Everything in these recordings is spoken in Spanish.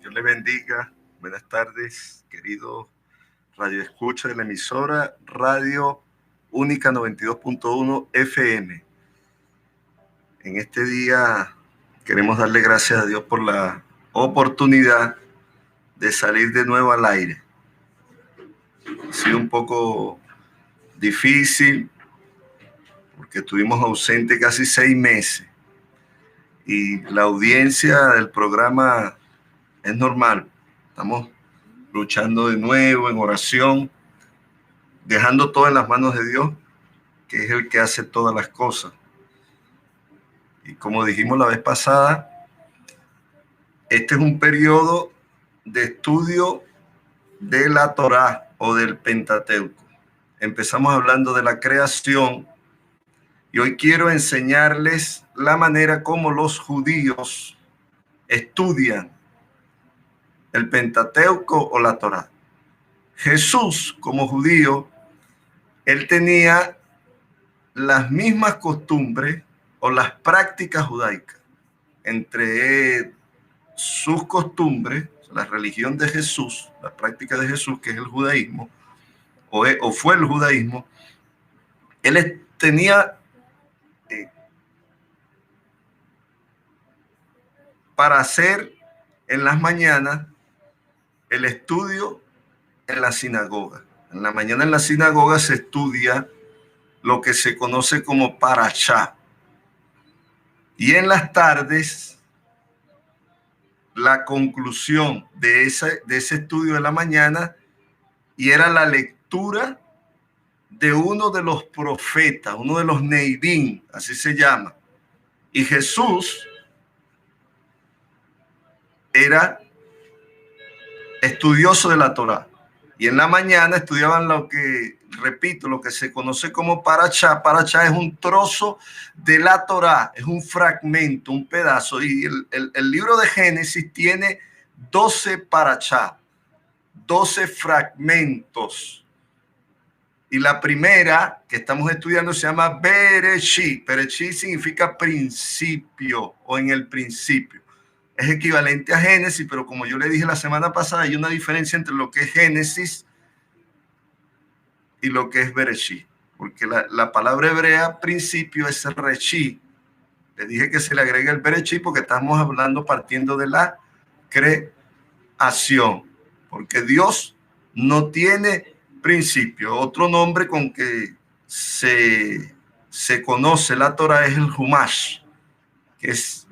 Dios le bendiga. Buenas tardes, querido radio escucha de la emisora Radio Única 92.1 FM. En este día queremos darle gracias a Dios por la oportunidad de salir de nuevo al aire. Ha sido un poco difícil porque estuvimos ausentes casi 6 meses y la audiencia del programa es normal. Estamos luchando de nuevo en oración, dejando todo en las manos de Dios, que es el que hace todas las cosas. Y como dijimos la vez pasada, este es un periodo de estudio de la Torá o del Pentateuco. Empezamos hablando de la creación y hoy quiero enseñarles la manera como los judíos estudian el Pentateuco o la Torá. Jesús, como judío, él tenía las mismas costumbres o las prácticas judaicas. Entre sus costumbres, la religión de Jesús, la práctica de Jesús, que es el judaísmo, o fue el judaísmo, él tenía para hacer en las mañanas el estudio en la sinagoga. En la mañana en la sinagoga se estudia lo que se conoce como parashá. Y en las tardes, la conclusión de ese estudio de la mañana, y era la lectura de uno de los profetas, uno de los Neivim, así se llama. Y Jesús era estudioso de la Torá. Y en la mañana estudiaban lo que, repito, lo que se conoce como parashá. Parashá es un trozo de la Torá, es un fragmento, un pedazo. Y el libro de Génesis tiene 12 parashá, 12 fragmentos. Y la primera que estamos estudiando se llama Bereshit. Bereshit significa principio o en el principio. Es equivalente a Génesis, pero como yo le dije la semana pasada, hay una diferencia entre lo que es Génesis y lo que es Bereshit. Porque la palabra hebrea principio es Reshit. Le dije que se le agrega el Bereshit porque estamos hablando partiendo de la creación. Porque Dios no tiene principio. Otro nombre con que se conoce la Torah es el Humash, que es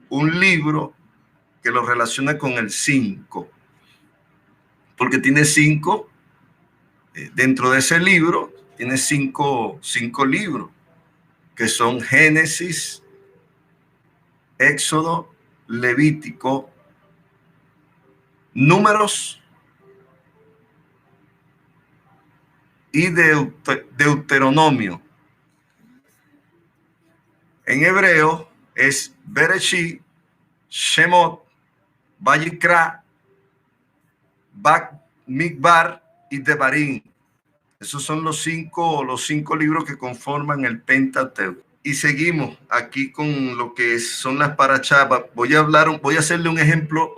un libro que lo relaciona con el 5, porque tiene 5, dentro de ese libro tiene cinco libros, que son Génesis, Éxodo, Levítico, Números y Deuteronomio. En hebreo es Bereshit, Shemot, Vayikra, Bamidbar y Devarim. Esos son los cinco libros que conforman el Pentateuco. Y seguimos aquí con lo que son las parashá. Voy a hacerle un ejemplo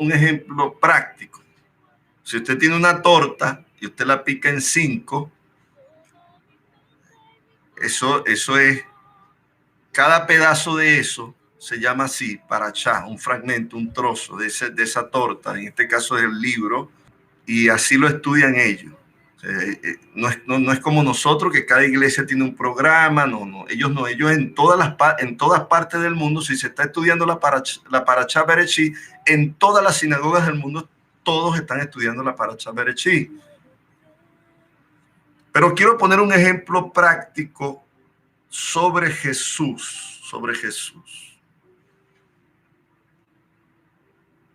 práctico. Si usted tiene una torta y usted la pica en 5, eso es, cada pedazo de eso se llama así, parashá, un fragmento, un trozo de esa torta, en este caso es el libro, y así lo estudian ellos. No es como nosotros, que cada iglesia tiene un programa. Ellos en todas partes del mundo, si se está estudiando la parashá Bereshit, en todas las sinagogas del mundo todos están estudiando la parashá Bereshit. Pero quiero poner un ejemplo práctico sobre Jesús.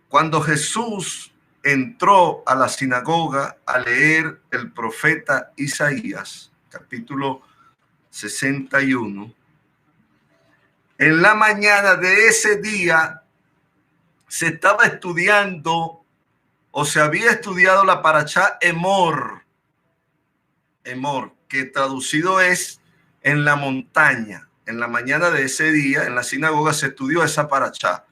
Cuando Jesús entró a la sinagoga a leer el profeta Isaías, capítulo 61, en la mañana de ese día se estaba estudiando, o se había estudiado, la parashá Emor, que traducido es en la montaña. En la mañana de ese día, en la sinagoga, se estudió esa parashá,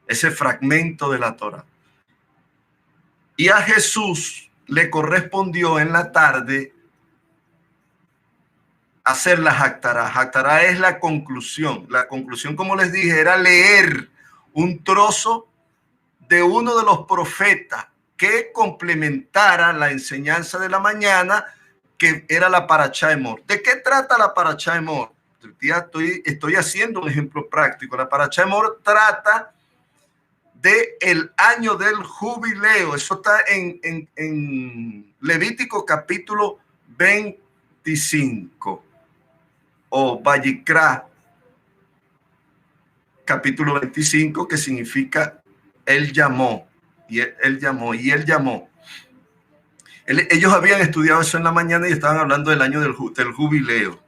ese fragmento de la Torá. Y a Jesús le correspondió en la tarde hacer la Haftará. Haftará es la conclusión. La conclusión, como les dije, era leer un trozo de uno de los profetas que complementara la enseñanza de la mañana, que era la Parashá Emor. ¿De qué trata la Parashá Emor? Estoy haciendo un ejemplo práctico. La Parashá Emor trata del año del jubileo. Eso está en Levítico capítulo 25 o Vayikra capítulo 25, que significa él llamó, y él llamó, y él llamó. Ellos habían estudiado eso en la mañana y estaban hablando del año del jubileo.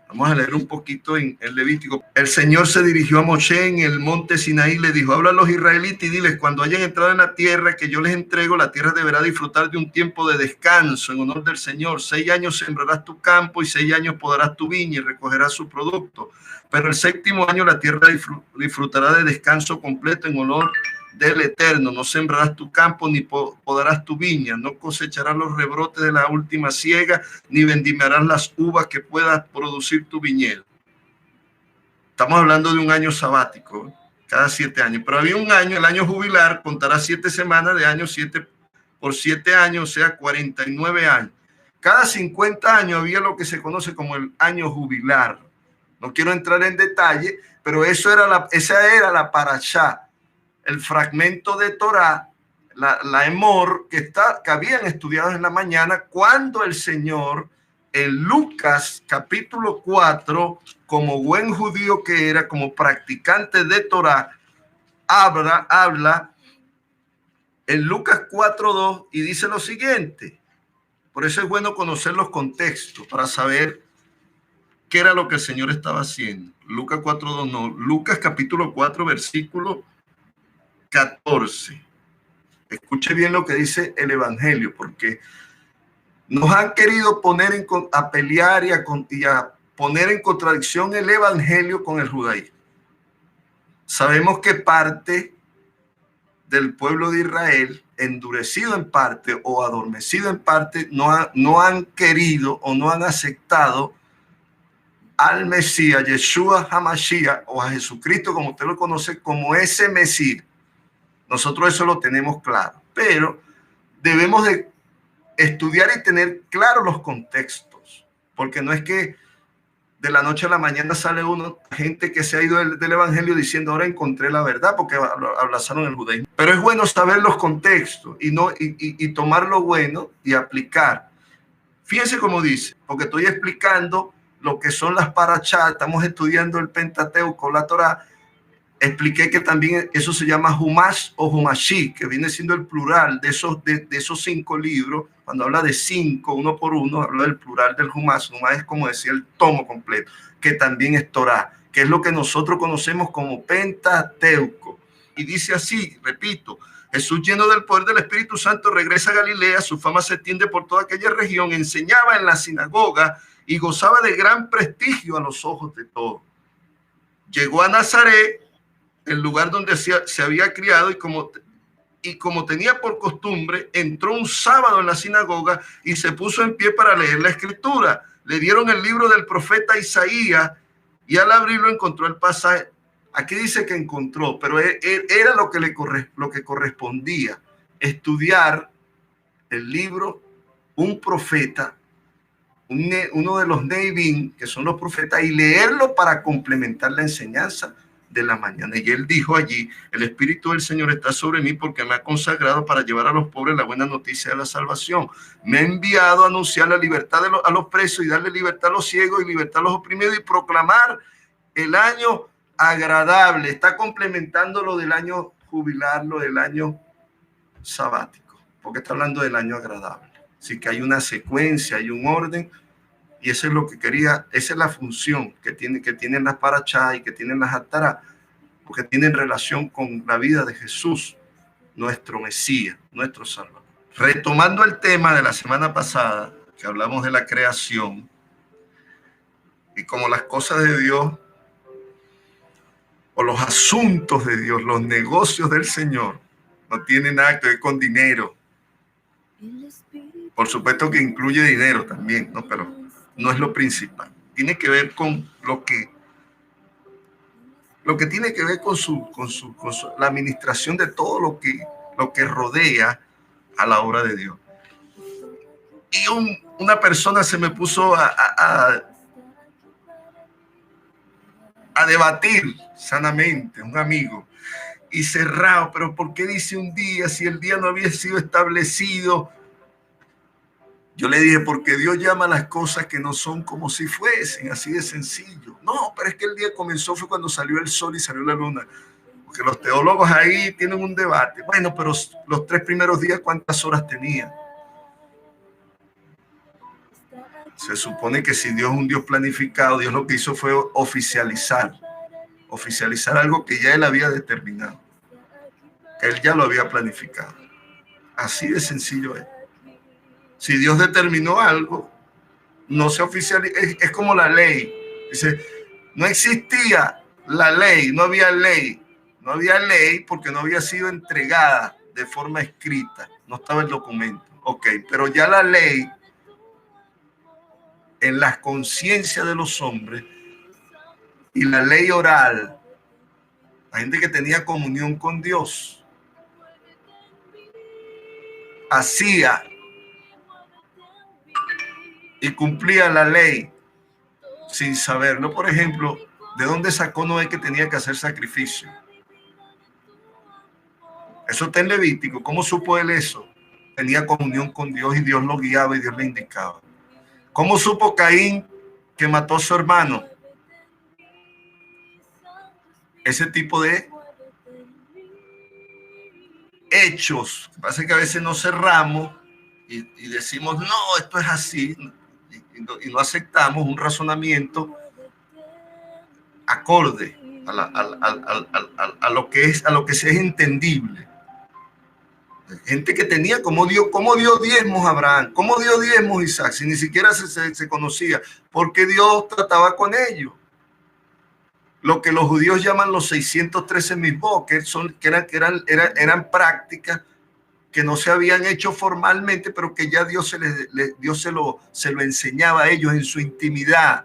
Vamos a leer un poquito en Levítico. El Señor se dirigió a Moshe en el monte Sinaí, le dijo: habla a los israelitas y diles, cuando hayan entrado en la tierra que yo les entrego, la tierra deberá disfrutar de un tiempo de descanso en honor del Señor. 6 años sembrarás tu campo y 6 años podarás tu viña y recogerás su producto. Pero el 7º año la tierra disfrutará de descanso completo en honor del Eterno. No sembrarás tu campo ni podarás tu viña, no cosecharás los rebrotes de la última siega, ni vendimiarás las uvas que puedas producir tu viñedo. Estamos hablando de un año sabático, cada 7 años. Pero había un año, el año jubilar, contará 7 semanas de años, 7 por 7 años, o sea, 49 años. Cada 50 años había lo que se conoce como el año jubilar. No quiero entrar en detalle, pero esa era la parashá, el fragmento de Torah, la Emor, que habían estudiado en la mañana, cuando el Señor, en Lucas capítulo 4, como buen judío que era, como practicante de Torah, habla en Lucas 4:2 y dice lo siguiente. Por eso es bueno conocer los contextos para saber qué era lo que el Señor estaba haciendo. Lucas 4:2, no, Lucas capítulo 4, versículo 14. Escuche bien lo que dice el Evangelio, porque nos han querido poner a pelear y a poner en contradicción el Evangelio con el judaísmo. Sabemos que parte del pueblo de Israel, endurecido en parte o adormecido en parte, no han querido o no han aceptado al Mesías, Yeshua HaMashiach, o a Jesucristo, como usted lo conoce, como ese Mesías. Nosotros eso lo tenemos claro, pero debemos de estudiar y tener claros los contextos, porque no es que de la noche a la mañana sale gente que se ha ido del Evangelio diciendo ahora encontré la verdad porque abrazaron el judaísmo. Pero es bueno saber los contextos y tomar lo bueno y aplicar. Fíjense cómo dice, porque estoy explicando lo que son las parashá, estamos estudiando el Pentateuco, la Torah. Expliqué que también eso se llama Humash o Humashi, que viene siendo el plural de esos 5 libros. Cuando habla de 5, uno por uno, habla del plural del Humash. Humash es como decir el tomo completo, que también es Torah, que es lo que nosotros conocemos como Pentateuco. Y dice así, repito: Jesús, lleno del poder del Espíritu Santo, regresa a Galilea, su fama se extiende por toda aquella región, enseñaba en la sinagoga y gozaba de gran prestigio a los ojos de todos. Llegó a Nazaret, el lugar donde se había criado, y como tenía por costumbre, entró un sábado en la sinagoga y se puso en pie para leer la escritura. Le dieron el libro del profeta Isaías y al abrirlo encontró el pasaje. Aquí dice que encontró, pero era lo que correspondía: estudiar el libro, un profeta, uno de los Neivim, que son los profetas, y leerlo para complementar la enseñanza de la mañana. Y él dijo allí: el Espíritu del Señor está sobre mí porque me ha consagrado para llevar a los pobres la buena noticia de la salvación. Me ha enviado a anunciar la libertad a los presos y darle libertad a los ciegos y libertad a los oprimidos y proclamar el año agradable. Está complementando lo del año jubilar, lo del año sabático, porque está hablando del año agradable. Así que hay una secuencia, hay un orden. Y eso es lo que quería, esa es la función que tienen las parashá y que tienen las haftará, porque tienen relación con la vida de Jesús, nuestro Mesías, nuestro Salvador. Retomando el tema de la semana pasada, que hablamos de la creación, y como las cosas de Dios, o los asuntos de Dios, los negocios del Señor, no tienen nada que ver con dinero, Por supuesto que incluye dinero también, ¿no? Pero no es lo principal. Tiene que ver con lo que tiene que ver con la administración de todo lo que rodea a la obra de Dios. Y una persona se me puso a debatir sanamente, un amigo, y cerrado, pero ¿por qué dice un día si el día no había sido establecido? Yo le dije, porque Dios llama las cosas que no son como si fuesen, así de sencillo. No, pero es que el día comenzó fue cuando salió el sol y salió la luna. Porque los teólogos ahí tienen un debate. Bueno, pero los 3 primeros días, ¿cuántas horas tenía? Se supone que si Dios es un Dios planificado, Dios lo que hizo fue oficializar algo que ya Él había determinado, que Él ya lo había planificado. Así de sencillo es. Si Dios determinó algo, no se oficializa. Es como la ley. Dice, no existía la ley, no había ley. No había ley porque no había sido entregada de forma escrita. No estaba el documento. Ok, pero ya la ley en las conciencias de los hombres y la ley oral, la gente que tenía comunión con Dios, hacía y cumplía la ley sin saberlo. Por ejemplo, ¿de dónde sacó Noé que tenía que hacer sacrificio? Eso está en Levítico. ¿Cómo supo él eso? Tenía comunión con Dios y Dios lo guiaba y Dios le indicaba. ¿Cómo supo Caín que mató a su hermano? Ese tipo de hechos. Pasa que a veces nos cerramos y decimos, no, esto es así, y no aceptamos un razonamiento acorde a lo que se es entendible. Gente que tenía cómo dio diezmos Abraham, cómo dio diezmos Isaac, si ni siquiera se conocía, porque Dios trataba con ellos. Lo que los judíos llaman los 613 mitzvot, que eran prácticas que no se habían hecho formalmente, pero que ya Dios se lo enseñaba a ellos en su intimidad.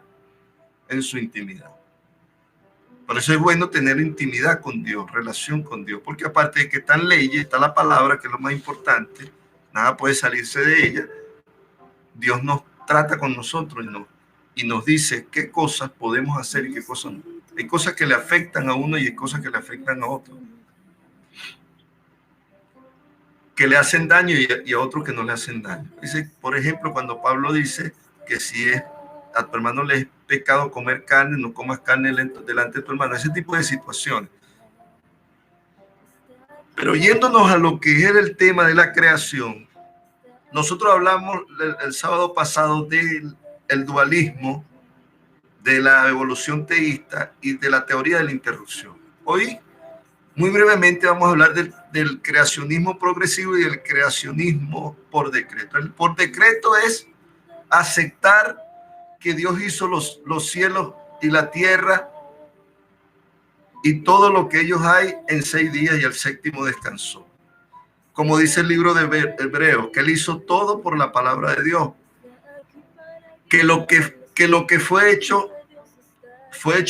Por eso es bueno tener intimidad con Dios, relación con Dios, porque aparte de que están leyes, está la palabra, que es lo más importante, nada puede salirse de ella. Dios nos trata con nosotros y nos dice qué cosas podemos hacer y qué cosas no. Hay cosas que le afectan a uno y hay cosas que le afectan a otro, que le hacen daño y a otros que no le hacen daño. Dice, por ejemplo, cuando Pablo dice que si a tu hermano le es pecado comer carne, no comas carne delante de tu hermano, ese tipo de situaciones. Pero yéndonos a lo que era el tema de la creación, nosotros hablamos el sábado pasado del dualismo, de la evolución teísta y de la teoría de la interrupción. Hoy, muy brevemente, vamos a hablar del creacionismo progresivo y del creacionismo por decreto. El por decreto es aceptar que Dios hizo los cielos y la tierra y todo lo que ellos hay en 6 días y el séptimo descansó. Como dice el libro de Hebreos, que él hizo todo por la palabra de Dios. Que lo que fue hecho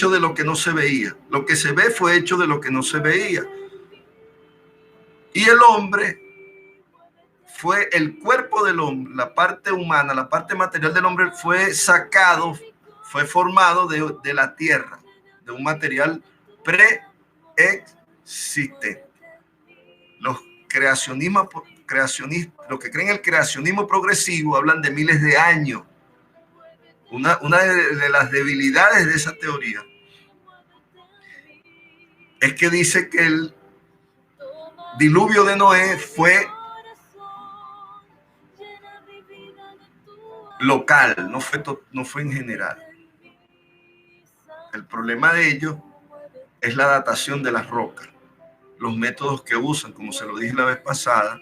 de lo que no se veía. Lo que se ve fue hecho de lo que no se veía. Y el hombre fue el cuerpo del hombre, la parte humana, la parte material del hombre fue sacado, fue formado de la tierra, de un material preexistente. Los creacionistas, los que creen el creacionismo progresivo hablan de miles de años. Una de las debilidades de esa teoría es que dice que el diluvio de Noé fue local, no fue en general. El problema de ello es la datación de las rocas, los métodos que usan, como se lo dije la vez pasada,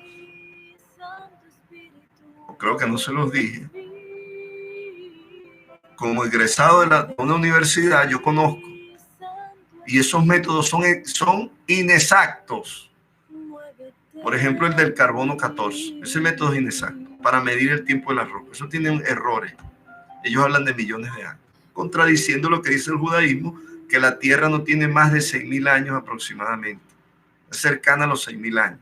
o creo que no se los dije. Como egresado de una universidad, yo conozco, y esos métodos son inexactos. Por ejemplo, el del carbono 14. Ese método es inexacto para medir el tiempo de la roca. Eso tiene errores. Ellos hablan de millones de años, contradiciendo lo que dice el judaísmo, que la Tierra no tiene más de 6.000 años aproximadamente. Es cercana a los 6.000 años.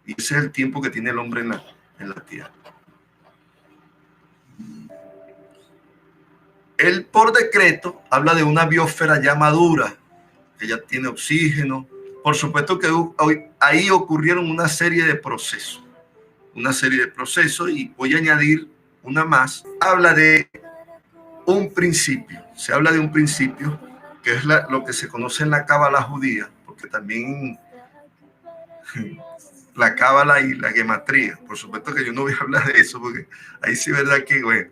Y ese es el tiempo que tiene el hombre en la Tierra. Él, por decreto, habla de una biosfera ya madura, que ya tiene oxígeno. Por supuesto que ahí ocurrieron una serie de procesos. Y voy a añadir una más. Habla de un principio. Se habla de un principio que es lo que se conoce en la cábala judía, porque también la cábala y la gematría. Por supuesto que yo no voy a hablar de eso, porque ahí sí es verdad que, bueno.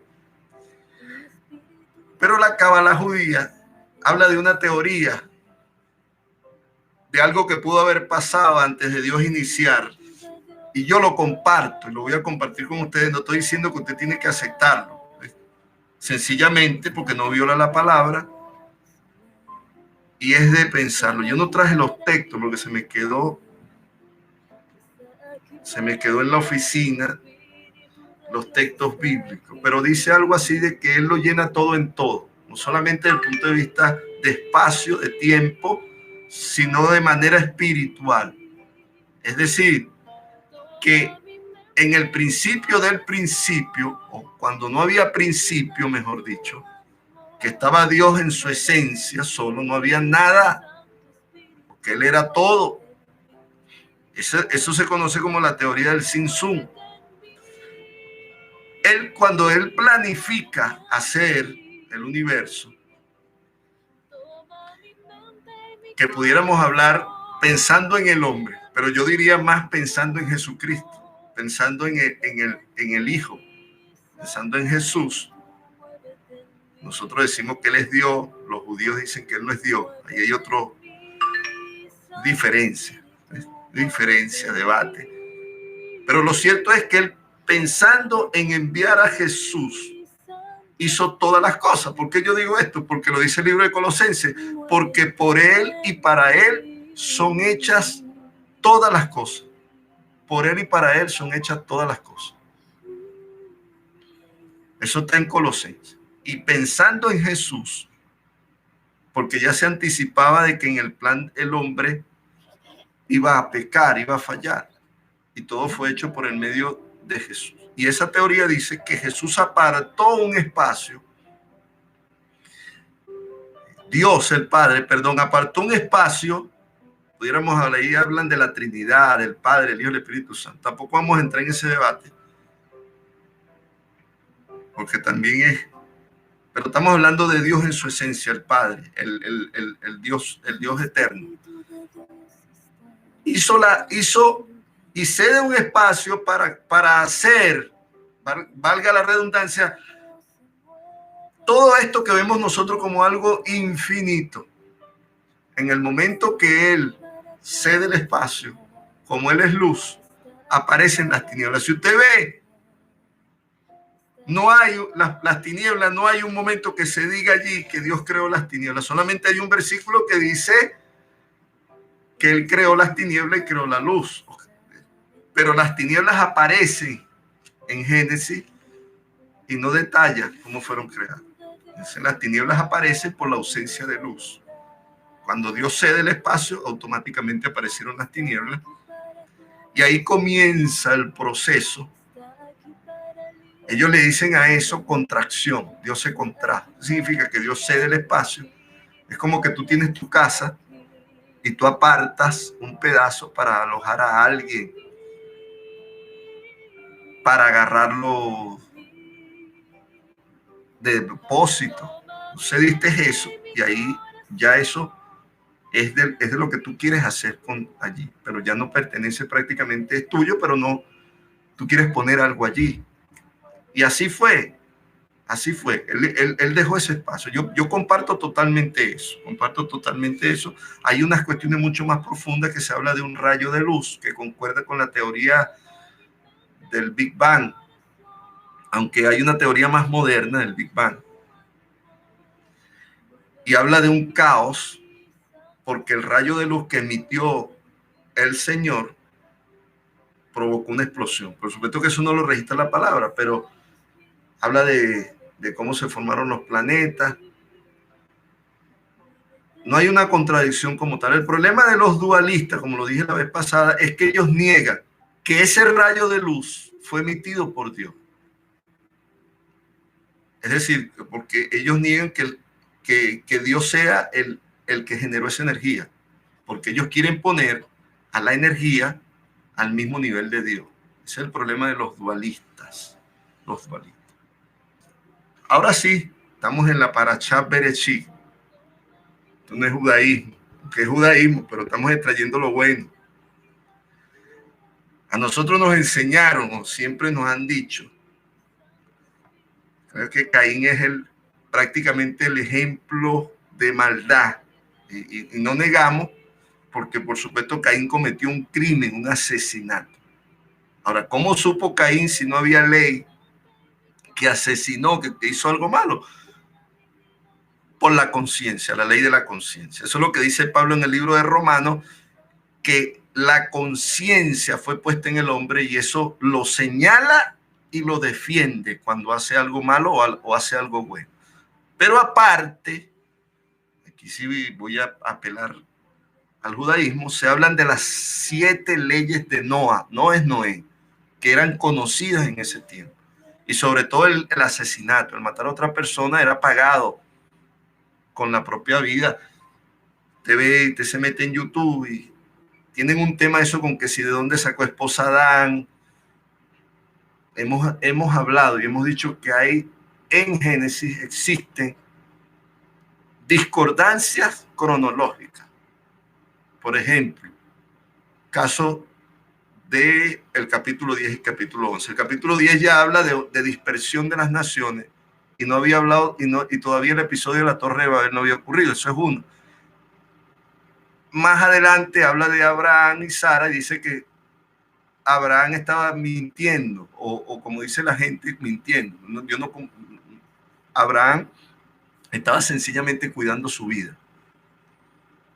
Pero la cábala judía habla de una teoría, de algo que pudo haber pasado antes de Dios iniciar. Y yo lo comparto, y lo voy a compartir con ustedes. No estoy diciendo que usted tiene que aceptarlo. Sencillamente porque no viola la palabra. Y es de pensarlo. Yo no traje los textos porque se me quedó en la oficina los textos bíblicos. Pero dice algo así de que Él lo llena todo en todo. No solamente desde el punto de vista de espacio, de tiempo, sino de manera espiritual. Es decir, que en el principio del principio, o cuando no había principio, mejor dicho, que estaba Dios en su esencia solo, no había nada, porque Él era todo. Eso se conoce como la teoría del Sin Sun. Cuando Él planifica hacer el universo, que pudiéramos hablar pensando en el hombre, pero yo diría más pensando en Jesucristo, pensando en el Hijo, pensando en Jesús. Nosotros decimos que Él es Dios, los judíos dicen que Él no es Dios. Ahí hay otra diferencia, debate. Pero lo cierto es que Él, pensando en enviar a Jesús, hizo todas las cosas. ¿Por qué yo digo esto? Porque lo dice el libro de Colosenses. Porque por Él y para Él son hechas todas las cosas. Por Él y para Él son hechas todas las cosas. Eso está en Colosenses. Y pensando en Jesús, porque ya se anticipaba de que en el plan el hombre iba a pecar, iba a fallar. Y todo fue hecho por el medio de Jesús. Y esa teoría dice que Jesús apartó un espacio. Dios, el Padre, apartó un espacio. Pudiéramos hablar, ahí hablan de la Trinidad, del Padre, el Hijo y el Espíritu Santo. Tampoco vamos a entrar en ese debate, porque también es, pero estamos hablando de Dios en su esencia, el Padre, el Dios eterno. Hizo y cede un espacio para hacer, valga la redundancia, todo esto que vemos nosotros como algo infinito. En el momento que Él cede el espacio, como Él es luz, aparecen las tinieblas. Si usted ve, no hay las tinieblas, no hay un momento que se diga allí que Dios creó las tinieblas. Solamente hay un versículo que dice que Él creó las tinieblas y creó la luz. Pero las tinieblas aparecen en Génesis y no detalla cómo fueron creadas. Entonces, las tinieblas aparecen por la ausencia de luz. Cuando Dios cede el espacio, automáticamente aparecieron las tinieblas. Y ahí comienza el proceso. Ellos le dicen a eso contracción. Dios se contrajo. Significa que Dios cede el espacio. Es como que tú tienes tu casa y tú apartas un pedazo para alojar a alguien, para agarrarlo de depósito. Tú cediste eso y ahí ya eso es de lo que tú quieres hacer con allí, pero ya no pertenece prácticamente, es tuyo, pero no, tú quieres poner algo allí. Y así fue. Él dejó ese espacio. Yo comparto totalmente eso. Hay unas cuestiones mucho más profundas que se habla de un rayo de luz que concuerda con la teoría del Big Bang, aunque hay una teoría más moderna del Big Bang. Y habla de un caos porque el rayo de luz que emitió el Señor provocó una explosión. Por supuesto que eso no lo registra la palabra, pero habla de cómo se formaron los planetas. No hay una contradicción como tal. El problema de los dualistas, como lo dije la vez pasada, es que ellos niegan que ese rayo de luz fue emitido por Dios. Es decir, porque ellos niegan que Dios sea el que generó esa energía, porque ellos quieren poner a la energía al mismo nivel de Dios. Ese es el problema de los dualistas. Los dualistas. Ahora sí, estamos en la Parashá Bereshit. Esto no es judaísmo, que es judaísmo, pero estamos extrayendo lo bueno. A nosotros nos enseñaron, o siempre nos han dicho, que Caín es prácticamente el ejemplo de maldad. Y no negamos, porque por supuesto Caín cometió un crimen, un asesinato. Ahora, ¿cómo supo Caín si no había ley que asesinó, que hizo algo malo? Por la conciencia, la ley de la conciencia. Eso es lo que dice Pablo en el libro de Romanos, que la conciencia fue puesta en el hombre y eso lo señala y lo defiende cuando hace algo malo o hace algo bueno. Pero aparte, aquí sí voy a apelar al judaísmo, se hablan de las 7 leyes de Noé, que eran conocidas en ese tiempo. Y sobre todo el asesinato, el matar a otra persona era pagado con la propia vida. Usted se mete en YouTube y tienen un tema eso con que si de dónde sacó esposa Adán. Hemos hablado y hemos dicho que hay en Génesis existen discordancias cronológicas. Por ejemplo, caso del capítulo 10 y capítulo 11. El capítulo 10 ya habla de dispersión de las naciones y no había hablado y todavía el episodio de la Torre de Babel no había ocurrido. Eso es uno. Más adelante habla de Abraham y Sara y dice que Abraham estaba mintiendo o como dice la gente, mintiendo. Abraham estaba sencillamente cuidando su vida.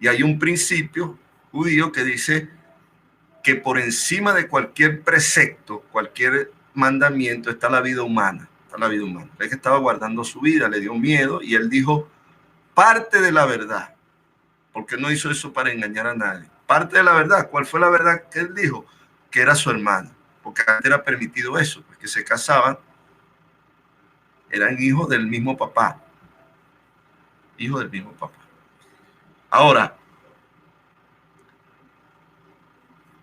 Y hay un principio judío que dice que por encima de cualquier precepto, cualquier mandamiento, está la vida humana. Está la vida humana. Él que estaba guardando su vida, le dio miedo y él dijo parte de la verdad, porque no hizo eso para engañar a nadie. Parte de la verdad. ¿Cuál fue la verdad que él dijo? Que era su hermano, porque antes era permitido eso, pues que se casaban, eran hijos del mismo papá. Hijos del mismo papá. Ahora,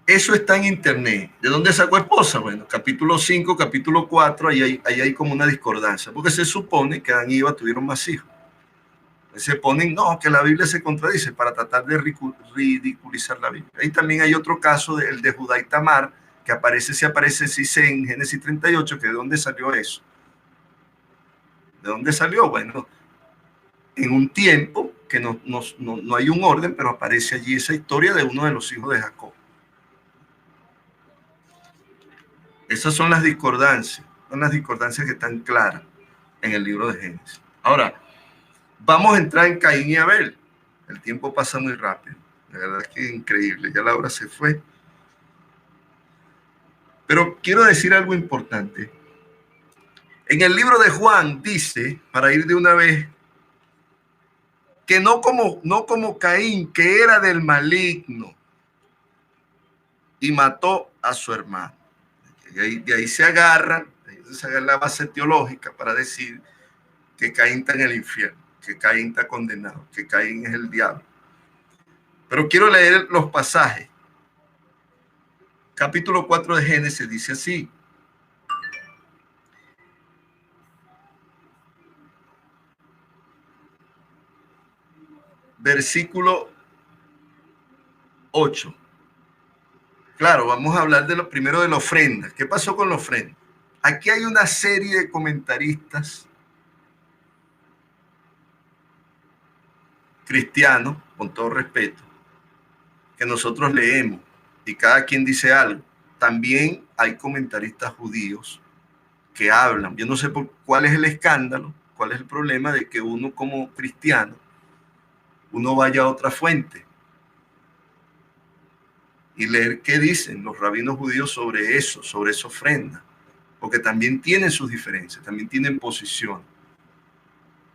eso está en internet. ¿De dónde sacó esposa? Bueno, capítulo 5, capítulo 4, ahí hay como una discordancia, porque se supone que Adán y Eva tuvieron más hijos. Se ponen, no, que la Biblia se contradice para tratar de ridiculizar la Biblia. Ahí también hay otro caso, el de Judá y Tamar, que aparece sí en Génesis 38, que ¿de dónde salió eso? ¿De dónde salió? Bueno, en un tiempo que no hay un orden, pero aparece allí esa historia de uno de los hijos de Jacob. Esas son las discordancias que están claras en el libro de Génesis. Ahora, vamos a entrar en Caín y Abel. El tiempo pasa muy rápido. La verdad es que es increíble. Ya la hora se fue. Pero quiero decir algo importante. En el libro de Juan dice, para ir de una vez, que no como Caín, que era del maligno y mató a su hermano. De ahí se agarra la base teológica para decir que Caín está en el infierno, que Caín está condenado, que Caín es el diablo. Pero quiero leer los pasajes. Capítulo 4 de Génesis dice así. Versículo 8. Claro, vamos a hablar primero de la ofrenda. ¿Qué pasó con la ofrenda? Aquí hay una serie de comentaristas cristianos, con todo respeto, que nosotros leemos y cada quien dice algo. También hay comentaristas judíos que hablan. Yo no sé cuál es el escándalo, cuál es el problema de que uno como cristiano, uno vaya a otra fuente. y leer qué dicen los rabinos judíos sobre eso, sobre esa ofrenda, porque también tienen sus diferencias, también tienen posición.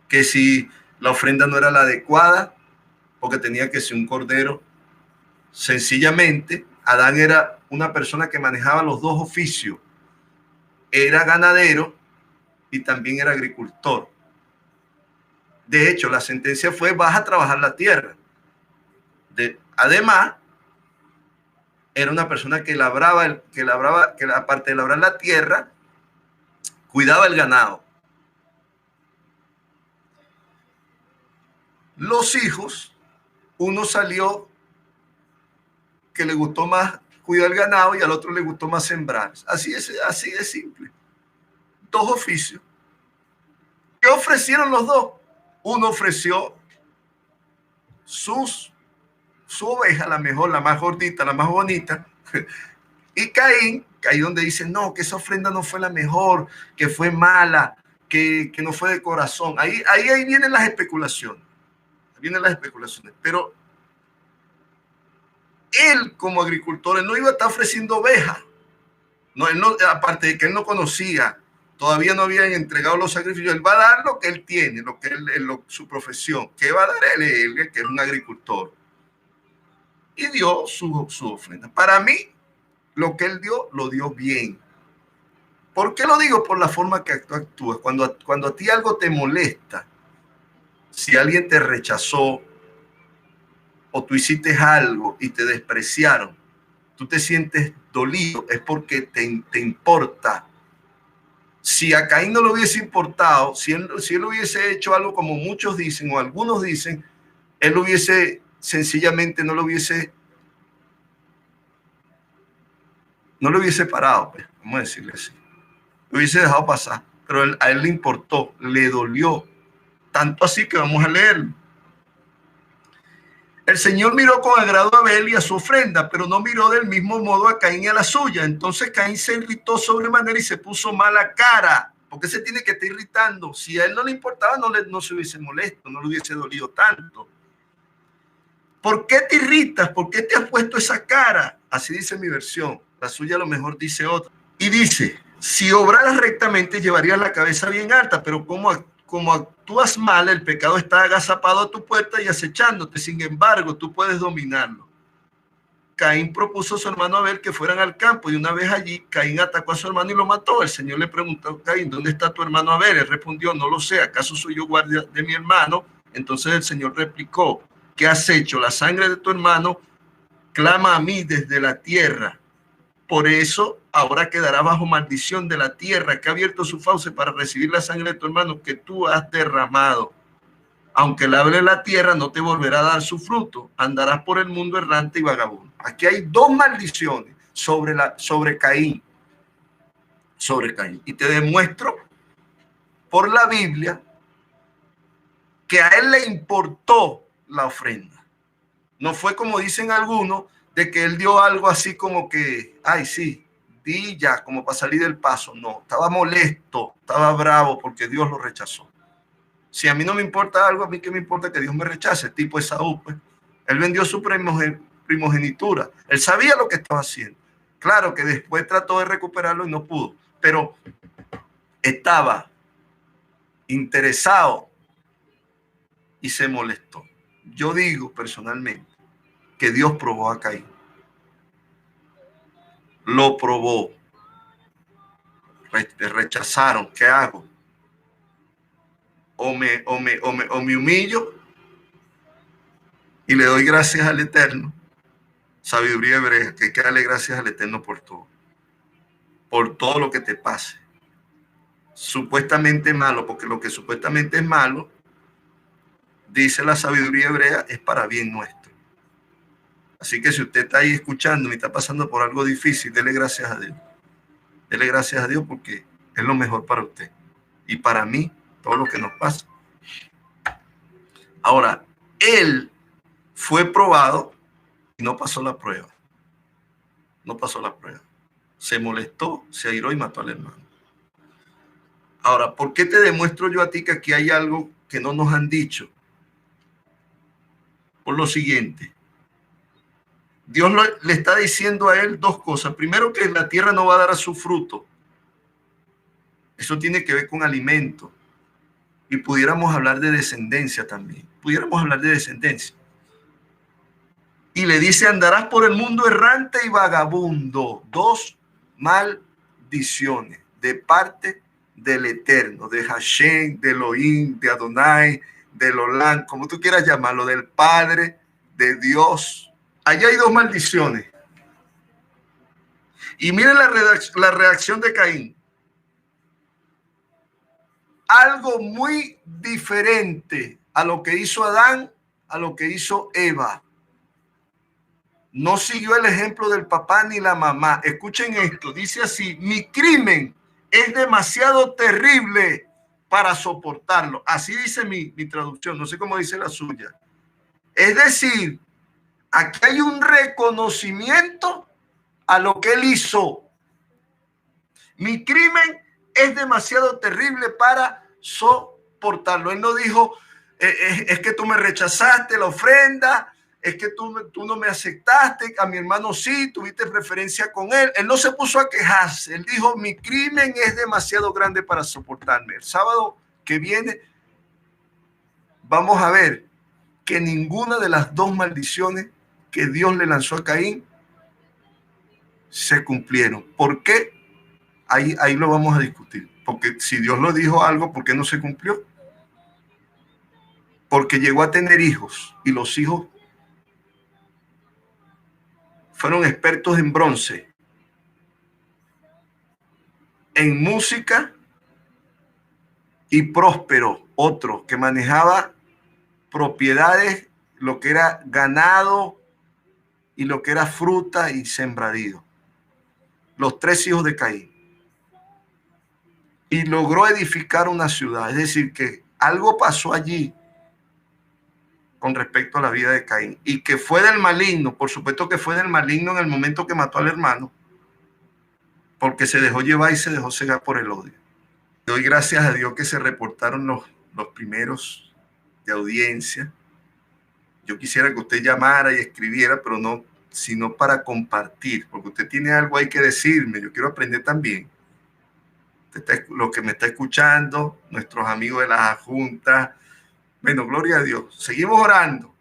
Que si la ofrenda no era la adecuada, porque tenía que ser un cordero, sencillamente Adán era una persona que manejaba los dos oficios, era ganadero y también era agricultor. De hecho, la sentencia fue: vas a trabajar la tierra. Además, era una persona que labraba, que aparte de labrar la tierra, cuidaba el ganado. Los hijos, uno salió que le gustó más cuidar el ganado y al otro le gustó más sembrar. Así de simple. Dos oficios. ¿Qué ofrecieron los dos? Uno ofreció su oveja, la mejor, la más gordita, la más bonita. Y Caín donde dice, no, que esa ofrenda no fue la mejor, que fue mala, que no fue de corazón. Ahí vienen las especulaciones. Pero él, como agricultor, él no iba a estar ofreciendo ovejas. No, aparte de que él no conocía, todavía no habían entregado los sacrificios. Él va a dar lo que él tiene, su profesión. ¿Qué va a dar él, que es un agricultor? Y dio su ofrenda. Para mí, lo que él dio, lo dio bien. ¿Por qué lo digo? Por la forma que tú actúas. Cuando a ti algo te molesta, si alguien te rechazó o tú hiciste algo y te despreciaron, tú te sientes dolido, es porque te importa. Si a Caín no le hubiese importado, si él hubiese hecho algo como muchos dicen o algunos dicen, él hubiese sencillamente no lo hubiese parado, pues, vamos a decirle así. Lo hubiese dejado pasar, pero a él le importó, le dolió. Tanto así que vamos a leerlo. El Señor miró con agrado a Abel y a su ofrenda, pero no miró del mismo modo a Caín y a la suya. Entonces Caín se irritó sobremanera y se puso mala cara. ¿Por qué se tiene que estar irritando? Si a él no le importaba, no se hubiese molesto, no le hubiese dolido tanto. ¿Por qué te irritas? ¿Por qué te has puesto esa cara? Así dice mi versión. La suya a lo mejor dice otra. Y dice, si obraras rectamente, llevarías la cabeza bien alta, pero como actúas mal, el pecado está agazapado a tu puerta y acechándote. Sin embargo, tú puedes dominarlo. Caín propuso a su hermano Abel que fueran al campo, y una vez allí, Caín atacó a su hermano y lo mató. El Señor le preguntó a Caín, ¿dónde está tu hermano Abel? Él respondió, no lo sé, ¿acaso soy yo guardia de mi hermano? Entonces el Señor replicó, ¿qué has hecho? La sangre de tu hermano clama a mí desde la tierra. Por eso ahora quedará bajo maldición de la tierra que ha abierto su fauce para recibir la sangre de tu hermano que tú has derramado. Aunque lave la tierra, no te volverá a dar su fruto. Andarás por el mundo errante y vagabundo. Aquí hay dos maldiciones sobre Caín. Y te demuestro por la Biblia que a él le importó la ofrenda. No fue como dicen algunos, de que él dio algo así como que, ay, sí, di ya, como para salir del paso. No, estaba molesto, estaba bravo porque Dios lo rechazó. Si a mí no me importa algo, a mí qué me importa que Dios me rechace, tipo Esaú, pues. Él vendió su primogenitura. Él sabía lo que estaba haciendo. Claro que después trató de recuperarlo y no pudo, pero estaba interesado y se molestó. Yo digo personalmente que Dios probó a Caín. Lo probó. Te rechazaron. ¿Qué hago? O me humillo y le doy gracias al Eterno. Sabiduría hebrea, que hay que darle gracias al Eterno por todo lo que te pase. Supuestamente malo, porque lo que supuestamente es malo, dice la sabiduría hebrea, es para bien nuestro. Así que si usted está ahí escuchando y está pasando por algo difícil, dele gracias a Dios. Dele gracias a Dios porque es lo mejor para usted. Y para mí, todo lo que nos pasa. Ahora, él fue probado y no pasó la prueba. No pasó la prueba. Se molestó, se airó y mató al hermano. Ahora, ¿por qué te demuestro yo a ti que aquí hay algo que no nos han dicho? Por lo siguiente. Dios le está diciendo a él dos cosas. Primero, que la tierra no va a dar a su fruto. Eso tiene que ver con alimento. Y pudiéramos hablar de descendencia también. Pudiéramos hablar de descendencia. Y le dice, andarás por el mundo errante y vagabundo. Dos maldiciones de parte del Eterno, de Hashem, de Elohim, de Adonai, de Olam, como tú quieras llamarlo, del Padre, de Dios. Allá hay dos maldiciones. Y miren la reacción de Caín. Algo muy diferente a lo que hizo Adán, a lo que hizo Eva. No siguió el ejemplo del papá ni la mamá. Escuchen esto, dice así: mi crimen es demasiado terrible para soportarlo. Así dice mi traducción, no sé cómo dice la suya. Es decir, aquí hay un reconocimiento a lo que él hizo. Mi crimen es demasiado terrible para soportarlo. Él no dijo, es que tú me rechazaste la ofrenda, es que tú no me aceptaste, a mi hermano sí, tuviste preferencia con él. Él no se puso a quejarse. Él dijo, mi crimen es demasiado grande para soportarme. El sábado que viene vamos a ver que ninguna de las dos maldiciones que Dios le lanzó a Caín se cumplieron. ¿Por qué? Ahí lo vamos a discutir. Porque si Dios lo dijo algo, ¿por qué no se cumplió? Porque llegó a tener hijos y los hijos fueron expertos en bronce, en música, y Próspero, otro que manejaba propiedades, lo que era ganado y lo que era fruta y sembradío. Los tres hijos de Caín. Y logró edificar una ciudad. Es decir, que algo pasó allí con respecto a la vida de Caín, y que fue del maligno. Por supuesto que fue del maligno en el momento que mató al hermano, porque se dejó llevar y se dejó cegar por el odio. Doy gracias a Dios que se reportaron los primeros de audiencia. Yo quisiera que usted llamara y escribiera, pero no, sino para compartir, porque usted tiene algo ahí que decirme. Yo quiero aprender también. Lo que me está escuchando, nuestros amigos de la Junta. Bueno, gloria a Dios. Seguimos orando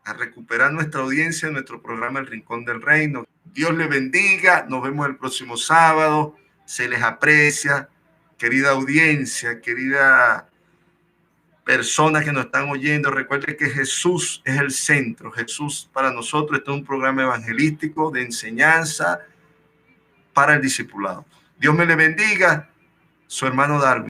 a recuperar nuestra audiencia en nuestro programa El Rincón del Reino. Dios les bendiga. Nos vemos el próximo sábado. Se les aprecia. Querida audiencia, querida persona que nos están oyendo, recuerde que Jesús es el centro. Jesús para nosotros es un programa evangelístico de enseñanza para el discipulado. Dios me le bendiga. Su hermano Darwin.